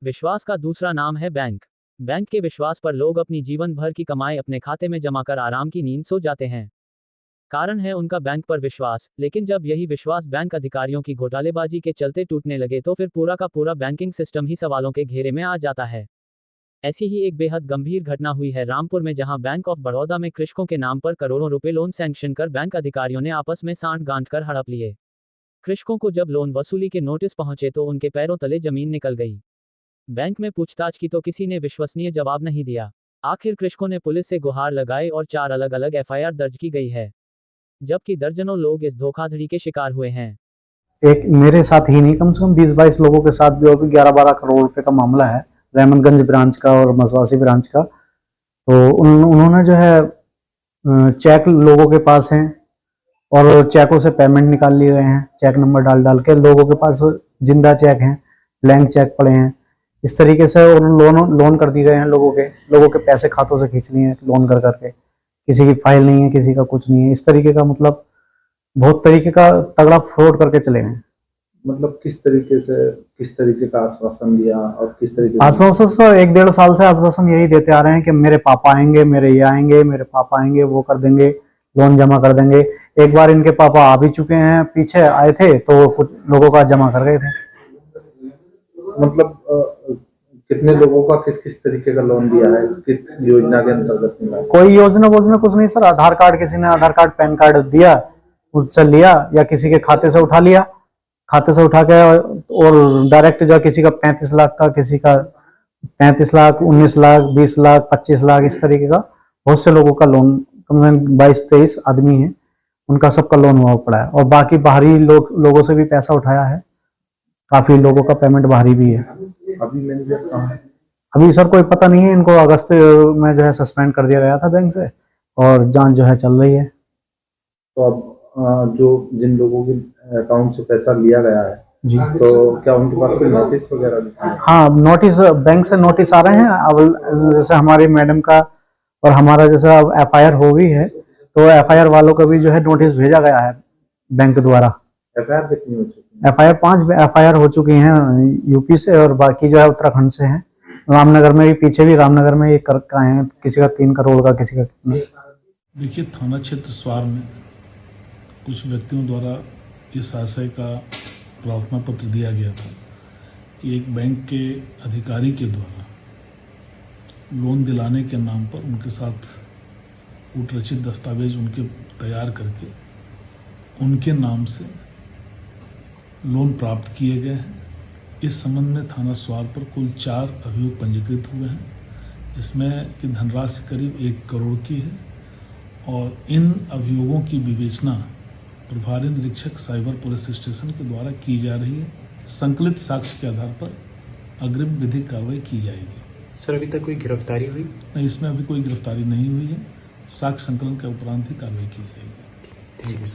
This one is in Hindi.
विश्वास का दूसरा नाम है बैंक। बैंक के विश्वास पर लोग अपनी जीवन भर की कमाई अपने खाते में जमा कर आराम की नींद सो जाते हैं। कारण है उनका बैंक पर विश्वास, लेकिन जब यही विश्वास बैंक अधिकारियों की घोटालेबाजी के चलते टूटने लगे तो फिर पूरा का पूरा बैंकिंग सिस्टम ही सवालों के घेरे में आ जाता है। ऐसी ही एक बेहद गंभीर घटना हुई है रामपुर में, जहां बैंक ऑफ बड़ौदा में कृषकों के नाम पर करोड़ों रुपए लोन सैंक्शन कर बैंक अधिकारियों ने आपस में सांठ-गांठ कर हड़प लिए। कृषकों को जब लोन वसूली के नोटिस पहुंचे तो उनके पैरों तले जमीन निकल गई। बैंक में पूछताछ की तो किसी ने विश्वसनीय जवाब नहीं दिया। आखिर कृषकों ने पुलिस से गुहार लगाई और 4 अलग-अलग एफआईआर दर्ज की गई है, जबकि दर्जनों लोग इस धोखाधड़ी के शिकार हुए हैं। एक मेरे साथ ही नहीं, कम से कम 20-22 लोगों के साथ भी और भी 11-12 करोड़ रुपए का मामला है, रहमतगंज ब्रांच का और मसवासी ब्रांच का। तो उन्होंने जो है चेक लोगों के पास हैं और चेकों से पेमेंट निकाल लिए गए हैं, चेक नंबर डाल डाल के लोगों के पास जिंदा चेक हैं, ब्लैंक चेक पड़े हैं। इस तरीके से और लोन कर दिए गए हैं, लोगों के पैसे खातों से खींच लिए हैं लोन कर करके। किसी की फाइल नहीं है, किसी का कुछ नहीं है। इस तरीके का मतलब बहुत तरीके का तगड़ा फ्रॉड करके चले गए। मतलब किस तरीके का आश्वासन दिया और किस तरीके आश्वासन तो 1-1.5 साल से आश्वासन यही देते आ रहे हैं कि मेरे पापा आएंगे, मेरे ये आएंगे, मेरे पापा आएंगे, वो कर देंगे, लोन जमा कर देंगे। एक बार इनके पापा आ भी चुके हैं, पीछे आए थे तो कुछ लोगों का जमा कर गए थे। मतलब कितने लोगों का किस तरीके का लोन दिया है, किस योजना के अंतर्गत मिला? कोई योजना कुछ नहीं सर। आधार कार्ड, किसी ने आधार कार्ड पैन कार्ड दिया, उससे लिया, या किसी के खाते से उठा लिया, खाते से उठा के और डायरेक्ट जो किसी का 35 लाख का, किसी का 35 लाख, 19 लाख, 20 लाख, 25 लाख, इस तरीके का बहुत से लोगों का लोन, कम से कम 22-23 आदमी हैं, उनका सबका लोन हुआ पड़ा है। और बाकी बाहरी लोगों से भी पैसा उठाया है, काफी लोगों का पेमेंट बाहरी भी है। अभी मैनेजर कहाँ है? अभी सर कोई पता नहीं है, इनको अगस्त में जो है सस्पेंड कर दिया गया था बैंक से और जांच जो है चल रही है। तो अब जो जिन लोगों के अकाउंट से पैसा लिया गया है जी, तो क्या उनके पास कोई नोटिस वगैरह? हाँ, नोटिस, बैंक से नोटिस आ रहे हैं। अब जैसे हमारी मैडम का और हमारा जैसे अब एफआईआर हो गई है, तो एफआईआर वालों का भी जो है नोटिस भेजा गया है बैंक द्वारा। एफआईआर कितनी हो चुकी है? एफआईआर 5 एफआईआर हो चुकी हैं यूपी से, और बाकी जो है उत्तराखंड से हैं। रामनगर में भी, पीछे भी रामनगर में ये कर का है, किसी का 3 करोड़ का, किसी का कितना। देखिए, थाना क्षेत्र स्वार में कुछ व्यक्तियों द्वारा इस आशय का प्रार्थना पत्र दिया गया था कि एक बैंक के अधिकारी के द्वारा लोन दिलाने के नाम पर उनके साथ कूटरचित दस्तावेज उनके तैयार करके उनके नाम से लोन प्राप्त किए गए हैं। इस संबंध में थाना स्वार पर कुल 4 अभियोग पंजीकृत हुए हैं, जिसमें कि धनराशि करीब 1 करोड़ की है। और इन अभियोगों की विवेचना प्रभारी निरीक्षक साइबर पुलिस स्टेशन के द्वारा की जा रही है। संकलित साक्ष्य के आधार पर अग्रिम विधिक कार्रवाई की जाएगी। सर, अभी तक कोई गिरफ्तारी हुई? नहीं, इसमें अभी कोई गिरफ्तारी नहीं हुई है। साक्ष्य संकलन के उपरांत ही कार्रवाई की जाएगी। Thank you.